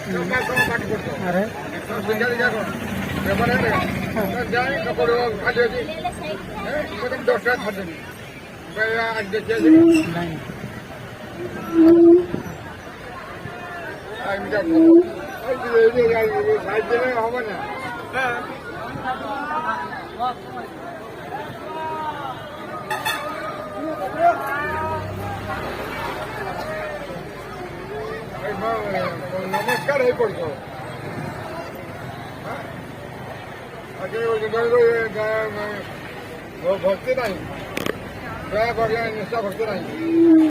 अरे যাই কাপড় খালি আছে প্রথম 10 টাকা খাটেনি আজ দেখে नहीं আমি যাবো সাইড দিলে হবে না নমস্কার হয়ে পড়ছো আজকে ভর্তি নাই দয়া করে নিষ্ঠা ভর্তি নাই